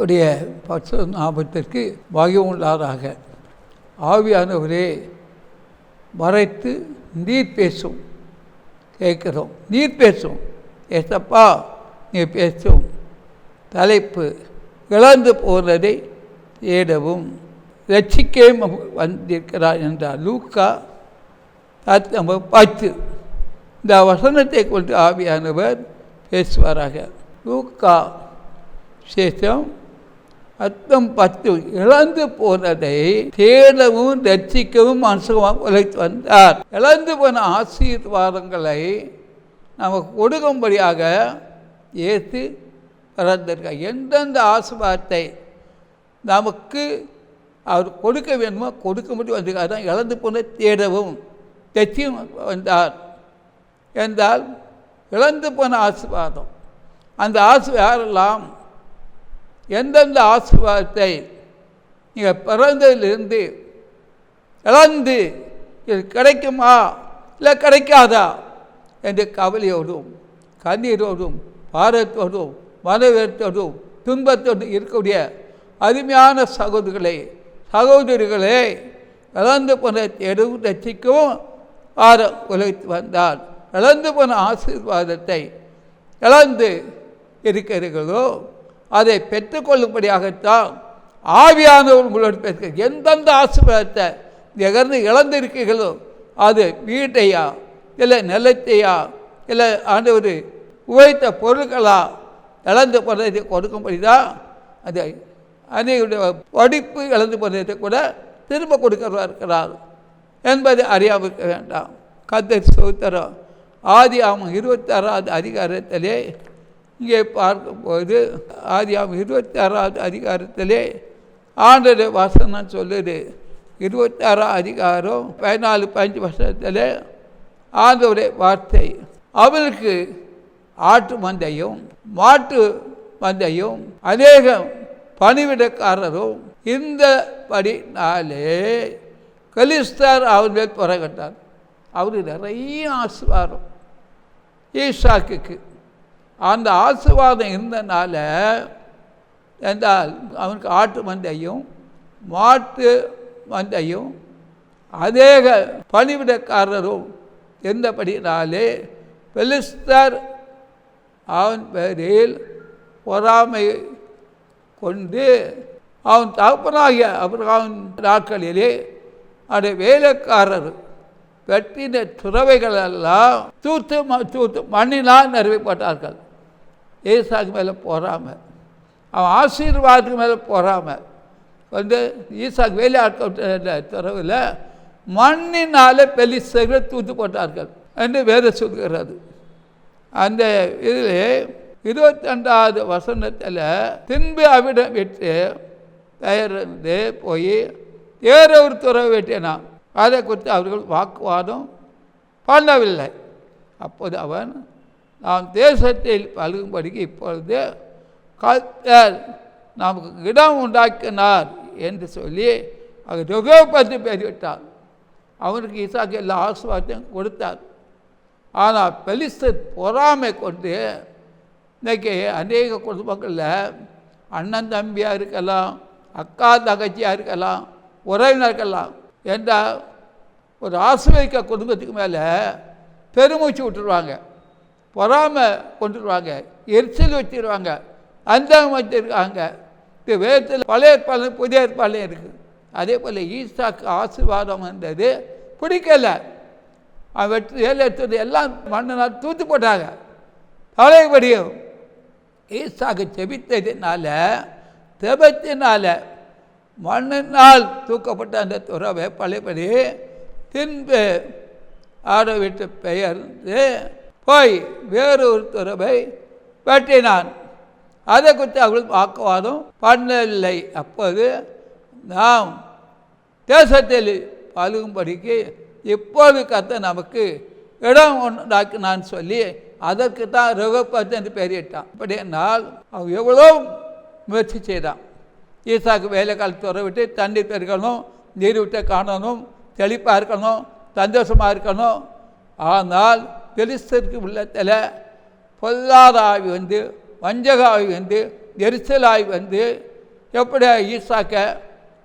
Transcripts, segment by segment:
கர்த்தருடைய பரிசுத்த நாமத்திற்கு மகிமை உண்டாதாக. ஆவியானவரே, மறைத்து நீர் பேசும், கேட்குறோம், நீர் பேசும். ஏசப்பா, நீ பேசும். தலைப்பு: இழந்து போனதை தேடவும் ரட்சிக்கவும் வந்திருக்கிறார் என்றார். லூக்கா 10. இந்த வசனத்தை கொண்டு ஆவியானவர் பேசுவாராக. லூக்கா சேஷம் 10. இழந்து போனதை தேடவும் ரட்சிக்கவும் மனுஷமாக உழைத்து வந்தார். இழந்து போன ஆசீர்வாதங்களை நமக்கு கொடுக்கும்படியாக இயேசு பிறந்திருக்கார். எந்தெந்த ஆசீர்வாதத்தை நமக்கு அவர் கொடுக்க வேண்டுமோ கொடுக்க முடியும் வந்திருக்கார். தான் இழந்து போன தேடவும் ரட்சிக்கவும் வந்தார் என்றால் இழந்து போன ஆசீர்வாதம். அந்த யாரெல்லாம் எந்தெந்த ஆசீர்வாதத்தை நீங்கள் பிறந்ததிலிருந்து இழந்து இது கிடைக்குமா இல்லை கிடைக்காதா என்று கவலையோடும் கண்ணீரோடும் பாரத்தோடும் மனவேற்றோடும் துன்பத்தோடும் இருக்கக்கூடிய அருமையான சகோதரிகளே, இழந்து போன தேடவும் ரட்சிக்கவும் உழைத்து வந்தார். இழந்து போன ஆசீர்வாதத்தை இழந்து இருக்கிறீர்களோ அதை பெற்றுக்கொள்ளும்படியாகத்தான் ஆவியானவர் உங்களோடு பேசுகிற. எந்தெந்த ஆசீர்வாதத்தை இழந்து இருக்கீர்களோ அது வீட்டையா இல்லை நிலத்தையா இல்லை ஆண்டவர் உழைத்த பொருட்களா இழந்து போனதை கொடுக்கும்படி தான் அது அன்னையுடைய படிப்பு இழந்து போனதை கூட திரும்ப கொடுக்கிறவா இருக்கிறார் என்பதை அறியாமல் இருக்க வேண்டாம். கர்த்தர் ஸ்தோத்திரம். ஆதியாகமம் 26வது அதிகாரத்திலே இங்கே பார்க்கும்போது ஆதியாகமம் 26வது அதிகாரத்திலே ஆண்டவருடைய வசனம் சொல்லுது. 26வது அதிகாரம் 14-15 வருஷத்தில் ஆண்டவருடைய வார்த்தை: அவளுக்கு ஆட்டு மந்தையும் மாட்டு மந்தையும் அநேக பணிவிடக்காரரும் இந்தபடினாலே பெலிஸ்தர் அவர் மேல் புறக்கட்டார். அவரு நிறைய ஆசீர்வாதம் ஈசாக்குக்கு. அந்த ஆசீர்வாதம் இருந்தனால என்றால் அவனுக்கு ஆட்டு மந்தையும் மாட்டு மந்தையும் அநேக பணிவிடக்காரரும் இருந்தபடினாலே பெலிஸ்தர் அவன் பேரில் பொறாமை கொண்டு அவன் தகப்பனாகிய ஆபிரகாமின் நாட்களிலே அந்த வேலைக்காரர் வெட்டின துறவைகளெல்லாம் தூத்து மண்ணினால் நிறுவப்பட்டார்கள். ஈசாக்கு மேலே போகாமல், அவன் ஆசீர்வாதத்துக்கு மேலே போகாமல் வந்து ஈசாக்கு வேலையாட்கள் துறவில் மண்ணினால் பெலிஸ்தர்கள் தூத்து போட்டார்கள் என்று வேதம் சொல்கிறது. அந்த இதில் 22வது வசனத்தில் திரும்பி அவிடம் விட்டு பெயர்ந்து போய் வேற ஒரு துறவை வெட்டினான். அதை குறித்து அவர்கள் வாக்குவாதம் பண்ணவில்லை. அப்போது அவன் நாம் தேசத்தில் பழகும்படிக்கு இப்பொழுது கர்த்தர் நமக்கு இடம் உண்டாக்கினார் என்று சொல்லி அவர் ருகோபத்து பெயர்விட்டார். அவனுக்கு ஈசாக்கு எல்லா ஆசீர்வாதத்தையும் கொடுத்தார். ஆனால் பெலிஸ்தர் பொறாமை கொண்டு இன்றைக்கி அநேக குடும்பங்களில் அண்ணன் தம்பியாக இருக்கலாம், அக்கா தங்கச்சியாக இருக்கலாம், உறவினர் இருக்கலாம் என்றால் ஒரு ஆசிர்வதிக்க குடும்பத்துக்கு மேலே பெருமூச்சு விட்டுருவாங்க, பொறாமை கொண்டுருவாங்க, எரிச்சல் வச்சுருவாங்க, அந்தம் வச்சுருக்காங்க. இது வேதத்தில் பழைய ஏற்பாடு புதிய ஏற்பாடுலையும் இருக்குது. அதே போல் ஈசாக்கு ஆசீர்வாதம் என்றது பிடிக்கலை. அவன் வெற்றி வேலை எடுத்தது எல்லாம் மண்ணினால் தூத்து போட்டாங்க. பழையபடியும் ஈசாக்கு செபித்ததினால மண்ணினால் தூக்கப்பட்ட அந்த துறவை பழையபடி பின்பு ஆட விட்டு பெயர்ந்து போய் வேறொரு துறவை வெட்டினான். அதை குறித்து அவர்கள் வாக்குவாதம் பண்ணவில்லை. அப்போது நாம் தேசத்தில் பழகும்படிக்கு இப்போது கர்த்தர் நமக்கு இடம் உண்டாக்கினான்னு சொல்லி அதற்கு தான் ருகோபத்து என்று பெயரிட்டான். அப்படி என்னால் அவன் எவ்வளோ முயற்சி செய்தான். ஈசாக்கு வேலை காலத்து துறை விட்டு தண்ணீர் பெருக்கணும், நீர் விட்டு காணணும், செழிப்பாக இருக்கணும், சந்தோஷமாக இருக்கணும். ஆனால் பெலிஸ்தருக்கு உள்ளத்தில் பொல்லாத ஆவி வந்து, வஞ்சக ஆவி வந்து, எரிச்சல் ஆவி வந்து எப்படி ஈசாக்க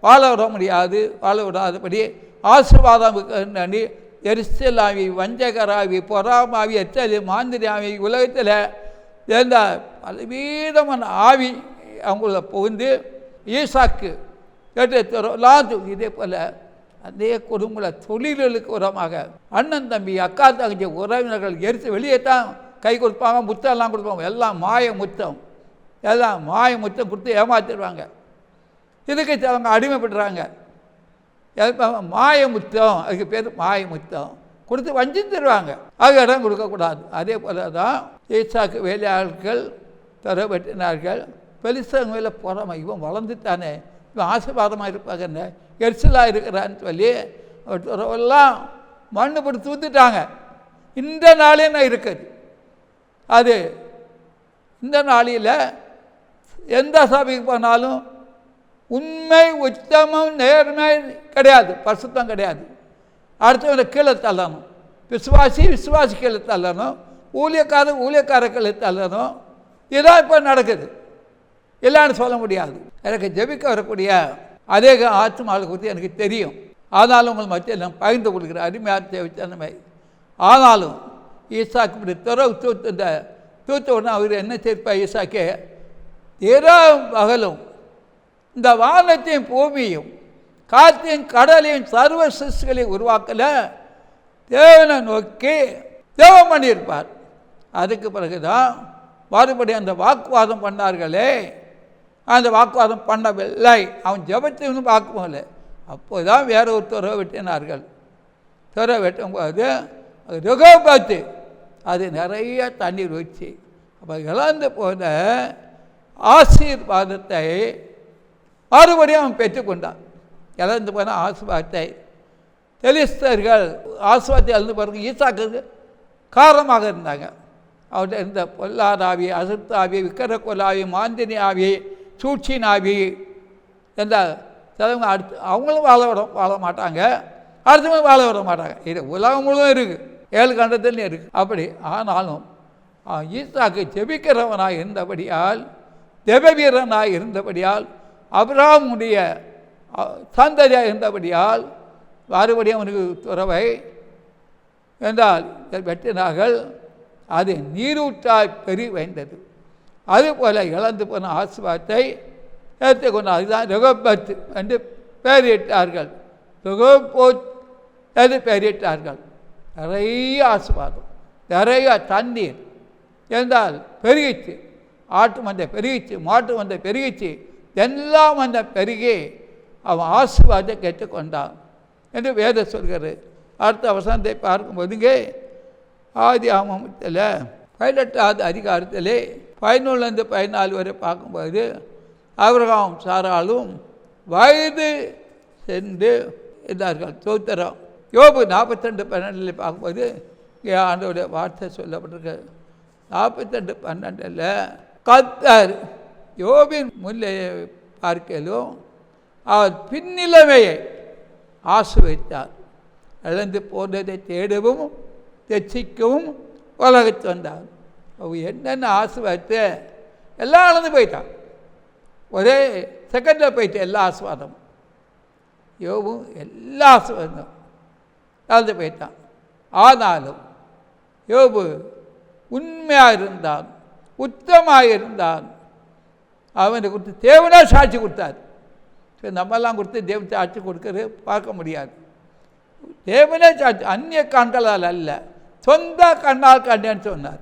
வாழ விட முடியாது, வாழ விடாதபடி ஆசீர்வாதம் எரிசலாவி, வஞ்சகராவி, பொறாமாவி, எச்சலி, மாந்திரியாவி, உலகத்தில் எந்த பலவீதமான ஆவி அவங்கள புகுந்து ஈசாக்கு கேட்டு இதே போல் அதே குடும்பல தொழில்களுக்கு உரமாக அண்ணன் தம்பி அக்கா தங்கச்சி உறவினர்கள் எரித்து வெளியே தான் கை கொடுப்பாங்க, முத்தெல்லாம் கொடுப்பாங்க. எல்லாம் மாய முத்தம், எல்லாம் மாய முத்தம் கொடுத்து ஏமாற்றிடுவாங்க. இதுக்கு அவங்க அடிமைப்படுறாங்க. மாய முத்தம், அதுக்கு பேர் மாய முத்தம் கொடுத்து வஞ்சித்துருவாங்க. அது இடம் கொடுக்கக்கூடாது. அதே போல தான் ஈசாக்கு வேலையாட்கள் தர வெட்டினார்கள். பெலிஸ்தர் மேலே போகிறாம இவன் வளர்ந்துட்டானே, இவன் ஆசீர்வாதமாக இருப்பாங்க, என்ன எரிசலாக இருக்கிறான்னு சொல்லி எல்லாம் மண்ணு போட்டு தூத்துட்டாங்க. இந்த நாளே நான் இருக்குது. அது இந்த நாளில் எந்த சபைக்கு போனாலும் உண்மை, உத்தமம், நேர்மை கிடையாது, பரிசுத்தம் கிடையாது. அடுத்தவனை கீழே தள்ளணும், விசுவாசி கீழே தள்ளணும், ஊழியக்கார கீழே தள்ளணும். இதான் இப்போ நடக்குது. இல்லைன்னு சொல்ல முடியாது. எனக்கு ஜெபிக்க வரக்கூடிய அநேக ஆத்மாக்களை குறித்து எனக்கு தெரியும். ஆனாலும் உங்கள் மத்தியில் நான் பகிர்ந்து கொடுக்குறேன். அருமையாக ஜெபித்தனமை. ஆனாலும் ஈசாக்கு இப்படி தூத்த உடனே அவர் என்ன செய்ப்பார்? ஈசாக்கே இரவும் பகலும் இந்த வானத்தையும் பூமியும் காற்றையும் கடலையும் சர்வ சிருஷ்டிகளையும் உருவாக்கல தேவனை நோக்கி தேவம் பண்ணியிருப்பார். அதுக்கு பிறகுதான் மறுபடியும் அந்த வாக்குவாதம் பண்ணார்களே, அந்த வாக்குவாதம் பண்ணவில்லை. அவன் ஜெபத்தையும் பார்க்கவில்லை. அப்போது தான் வேற ஒரு துறை வெட்டினார்கள். துறை வெட்டும் போது ருகோபத்து அது நிறைய தண்ணீர் வச்சு அப்போ இழந்து போன ஆசீர்வாதத்தை மறுபடியும் அவன் பெற்றுக்கொண்டான். இழந்து போன ஆசீர்வாதத்தை பெலிஸ்தர்கள் ஆசீர்வாதத்தை இழந்து போகிறதுக்கு ஈசாக்கு காரணமாக இருந்தாங்க. அவர்கிட்ட இருந்த பொல்லாதாவி, அசுத்தாவி, விக்கிரக்கொல்லாவி, மாந்தினி ஆவி, சூழ்ச்சின் ஆவி எந்த சிலவங்க அடுத்து அவங்களும் வாழ மாட்டாங்க, அடுத்தவங்க வாழ விட மாட்டாங்க. இது உலகம் முழுவதும் இருக்குது, 7 கண்டத்துலையும் இருக்குது. அப்படி ஆனாலும் ஈசாக்கு ஜெபிக்கிறவனாக இருந்தபடியால், ஜெப வீரனாக இருந்தபடியால், அபிரகாமுடைய சந்ததியாக இருந்தபடியால் மறுபடியும் அவனுக்கு துறவை என்றால் வெட்டினார்கள். அது நீரூற்றாய் பெருகி வைந்தது. அதுபோல் இழந்து போன ஆசீர்வாதத்தை ஏற்றுக்கொண்டார். அதுதான் ருகோபத் என்று பெயரிட்டார்கள். ருகோபோத் என்று பெயரிட்டார்கள். நிறைய ஆசீர்வாதம், நிறைய தண்ணீர் என்றால் பெருகிச்சு. ஆட்டு மந்தை பெருகிச்சு, மாட்டு மந்தை பெருகிச்சு, எல்லாம் மந்தை பெருகி அவன் ஆசீர்வாதத்தை கேட்டுக்கொண்டான் என்று வேதம் சொல்கிறது. அடுத்த வசனத்தை பார்க்கும்போதுங்க ஆதியாகமத்தில் 18வது அதிகாரத்தில் 11 14 வரை பார்க்கும்போது ஆபிரகாம் சாராளும் வயது சென்று இருந்தார்கள். சோத்திரம். யோபு 42:12 பார்க்கும்போது ஆண்டோடைய வார்த்தை சொல்லப்பட்டிருக்கு. 42:12 கர்த்தர் யோபின் முல்லை பார்க்கலும் அவர் பின்னிலைமையை ஆசீர்வதித்தார். இழந்து போனதை தேடவும் தெச்சிக்கவும் உலகத்து வந்தார். அவ என்னென்ன ஆசீர்வாதத்தை எல்லாம் இழந்து போயிட்டான். ஒரே செகண்டில் போயிட்டு எல்லா ஆசீர்வாதமும். யோபும் எல்லா ஆசீர்வாதம் இழந்து போயிட்டான். ஆனாலும் யோபு உண்மையாக இருந்தான், உத்தமாக இருந்தான். அவனை கொடுத்து தேவனா சாட்சி கொடுத்தார். சரி, நம்மெல்லாம் கொடுத்து தேவன் சாட்சி கொடுக்கறது பார்க்க முடியாது. தேவனே சாட்சி, அந்நிய கண்களால் அல்ல, சொந்த கண்ணால் கண்டேன்னு சொன்னார்.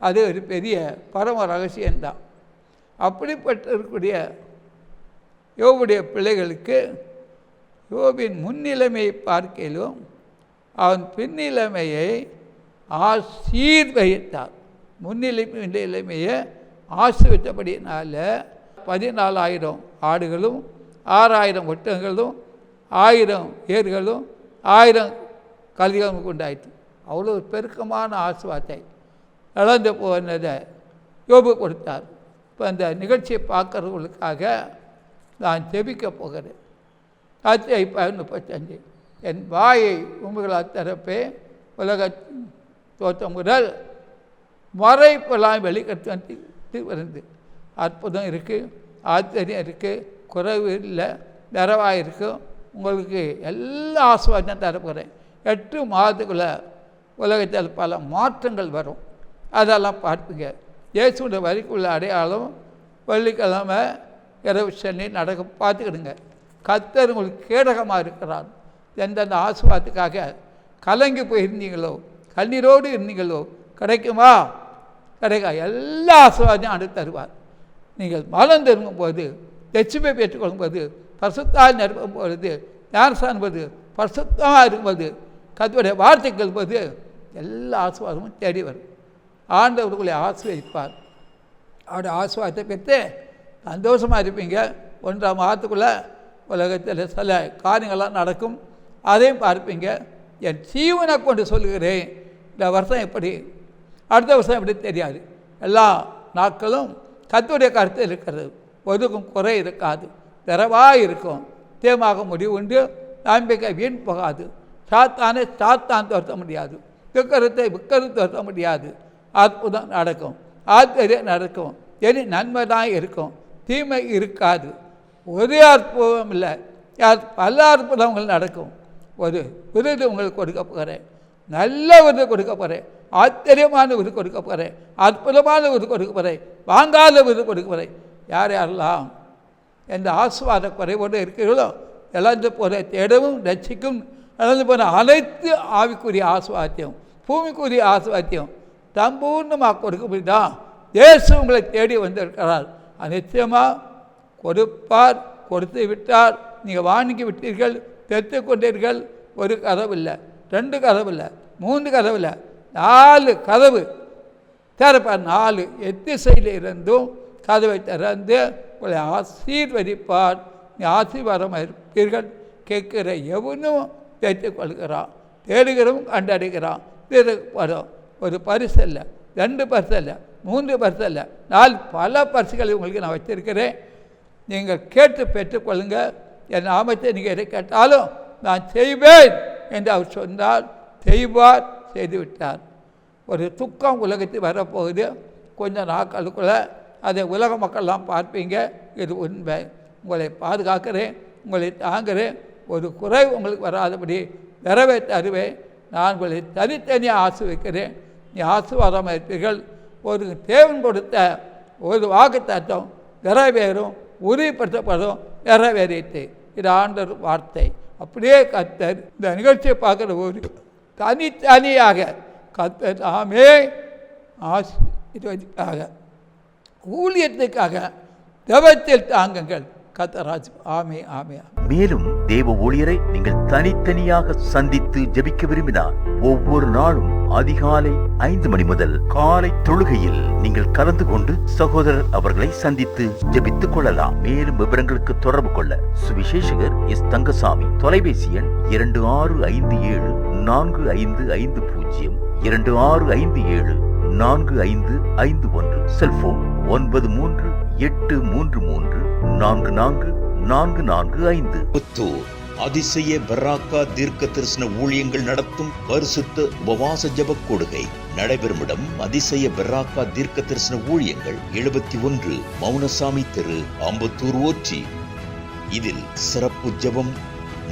அது ஒரு பெரிய பரம ரகசியம்தான். அப்படிப்பட்டிருக்கக்கூடிய யோபுடைய பிள்ளைகளுக்கு யோபின் முன்னிலைமையை பார்க்கலும் அவன் பின்னிலைமையை ஆசீர்வதித்தார். முன்னிலைமையை ஆசீர்வதித்தபடினால 14,000 ஆடுகளும் 6,000 ஒட்டகங்களும் 1000 ஏர்களும் 1000 கழுதைகளும் உண்டாயிற்று. அவ்வளோ பெருக்கமான ஆசீர்வாதத்தை இழந்து போனதை யோபு கொடுத்தார். இப்போ அந்த நிகழ்ச்சியை பார்க்குறவங்களுக்காக நான் ஜெபிக்க போகிறேன். 35 என் வாயை உங்களால் திறப்பே, உலக தோற்றம் முதல் மறைப்பெல்லாம் வெளிக்கட்டு வந்து அற்புதம் இருக்குது, ஆச்சரியம் இருக்குது, குறைவு இல்லை, நிறைவாக இருக்கும். உங்களுக்கு எல்லா ஆசீர்வாதம் தரப்போகிறேன். 8 மாதத்துக்குள்ளே உலகத்தில் பல மாற்றங்கள் வரும். அதெல்லாம் பார்ப்பீங்க. இயேசுடைய வரிக்குள்ள அடையாளம் வெள்ளிக்கிழமை இரவு சனி நடக்கும். பார்த்துக்கிடுங்க. கர்த்தர் உங்களுக்கு கேடகமாக இருக்கிறார். எந்தெந்த ஆசீர்வாதத்துக்காக கலங்கி போயிருந்தீங்களோ, கண்ணீரோடு இருந்தீங்களோ, கிடைக்குமா? கிடைக்கும். எல்லா ஆசீர்வாதையும் அடுத்து தருவார். நீங்கள் மலம் திரும்பும் போது, லட்சுமியை பெற்றுக்கொள்ளும் போது, பரிசுத்தால் நிரப்பும் பொழுது, ஞானஸ்நானம் போது, பரிசுத்தமாக இருக்கும்போது, கர்த்தருடைய வார்த்தைகள் போது எல்லா ஆசீர்வாதமும் தேடி வரும். ஆண்டவர்களை ஆசீர்வதிப்பார். அவருடைய ஆசீர்வாதத்தை பெற்று சந்தோஷமாக இருப்பீங்க. 1ஆம் மாதத்துக்குள்ளே உலகத்தில் சில காரியங்கள்லாம் நடக்கும். அதையும் பார்ப்பீங்க. என் ஜீவனை கொண்டு சொல்லுகிறேன், இந்த வருஷம் எப்படி, அடுத்த வருஷம் எப்படி தெரியாது. எல்லா நாட்களும் கர்த்தருடைய கருத்து இருக்கிறது. ஒதுக்கும் குறை இருக்காது, நிறைவாக இருக்கும். தேமாக முடிவு உண்டு. நம்பிக்கை வீண் போகாது. சாத்தானை சாத்தான் துரத்த முடியாது. விக்கிரத்தை துரத்த முடியாது. அற்புதம் நடக்கும், ஆச்சரியம் நடக்கும். இனி நன்மை தான் இருக்கும், தீமை இருக்காது. ஒரே அற்புதம் இல்லை, பல அற்புதங்கள் நடக்கும். ஒரு விருது உங்களுக்கு கொடுக்க போகிறேன், நல்ல விருது கொடுக்க போகிறேன், ஆச்சரியமான விருது கொடுக்க போகிறேன், அற்புதமான விருது கொடுக்க போகிறேன், வாங்காத விருது கொடுக்க போகிறேன். யார் யாரெல்லாம் எந்த ஆசீர்வாத குறைவோடு இருக்கிறீர்களோ, இழந்து போகிற தேடவும் ரட்சிக்கும் இழந்து போகிற அனைத்து ஆவிக்குரிய ஆசீர்வாதத்தையும் பூமிக்குரிய ஆசீர்வாதத்தையும் சம்பூர்ணமாக கொடுக்க முடியுதான். இயேசு உங்களை தேடி வந்திருக்கிறார். நிச்சயமாக கொடுப்பார். கொடுத்து விட்டார். நீங்கள் வாங்கி விட்டீர்கள், பெற்று கொண்டீர்கள். ஒரு கதவு இல்லை, 2 கதவு இல்லை, 3 கதவு இல்லை, 4 கதவு திறப்பார். 4 எத்திசையில் இருந்தும் கதவை திறந்து உங்களை ஆசீர்வதிப்பார். நீ ஆசீர்வாதமாக இருப்பீர்கள். கேட்கிற எவனும் பெற்றுக்கொள்கிறான், தேடுகிறவன் கண்டடைகிறான். வரும். ஒரு பரிசு இல்லை, 2 பரிசு இல்லை, 3 பரிசு இல்லை, 4 பல பரிசுகளை உங்களுக்கு நான் வச்சிருக்கிறேன். நீங்கள் கேட்டு பெற்றுக்கொள்ளுங்கள். என் நாமத்தை நீங்கள் எதை கேட்டாலும் நான் செய்வேன் என்று அவர் சொன்னால் செய்வார், செய்துவிட்டார். ஒரு துக்கம் உலகத்தில் வரப்போகுது. கொஞ்சம் நாட்களுக்குள்ளே அதை உலக மக்கள்லாம் பார்ப்பீங்க. இது உண்மை. உங்களை பாதுகாக்கிறேன், உங்களை தாங்குகிறேன். ஒரு குறை உங்களுக்கு வராதபடி நிறைவே தருவேன். நான் உங்களை தனித்தனியாக ஆசீர்வதிக்கிறேன். நீ ஆசீர்வாதமாக இருப்பீர்கள். ஒரு தேவன் கொடுத்த ஒரு வாக்குத்தத்தம் நிறைவேறும், உறுதிப்படுத்தப்படும், நிறைவேறிட்டு. இது ஆண்டவர் வார்த்தை. அப்படியே கர்த்தர் இந்த நிகழ்ச்சியை பார்க்குற ஒரு தனித்தனியாக கர்த்தர் நாமே ஆசீர்வதிக்காக, ஊழியத்துக்காக ஜெபத்தில் தாங்குங்கள். கர்த்தராஜ். ஆமே ஆமே. மேலும் தேவ ஊழியரை நீங்கள் தனித்தனியாக சந்தித்து ஜெபிக்க விரும்பினார் ஒவ்வொரு நாளும் அதிகாலை 5 மணி முதல் காலை தொழுகையில் நீங்கள் கலந்து கொண்டு சகோதரர் அவர்களை சந்தித்து ஜெபித்துக் கொள்ளலாம். மேலும் விவரங்களுக்கு தொடர்பு கொள்ள சுவிசேஷகர் எஸ் தங்கசாமி. தொலைபேசி எண் 26574550, 26574551. செல்போன் 9383344445. புத்தூர் அதிசய பெராக்கா தீர்க்க தரிசன ஊழியங்கள் நடத்தும் பரிசுத்த உபவாச ஜெப கொடுகை நடைபெறும் இடம் அதிசய பெராக்கா தீர்க்க தரிசன ஊழியங்கள் 71 மௌனசாமி தெரு, அம்பத்தூர் ஓச்சி. இதில் சிறப்பு ஜெபம்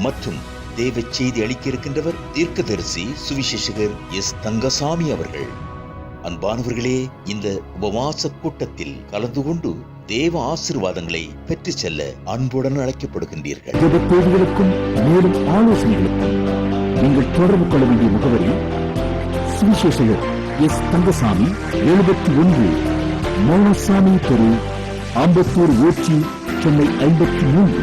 மற்றும் தேவ செய்தி அளிக்க இருக்கின்றவர் தீர்க்கதரிசி சுவிசேஷகர் எஸ் தங்கசாமி அவர்கள். அன்பானவர்களே, இந்த உபவாச கூட்டத்தில் கலந்து கொண்டு தேவ ஆசீர்வாதங்களை பெற்று செல்ல அன்புடன் அழைக்கப்படுகின்றீர்கள். தேவைகளுக்கும் மேலும் ஆலோசனைகளுக்கும் நீங்கள் தொடர்பு கொள்ள வேண்டிய முகவரி சுவிசேஷகர் எஸ் தங்கசாமி, 71 மௌனசாமி தெரு, அம்பத்தூர் ஓச்சி, சென்னை 53.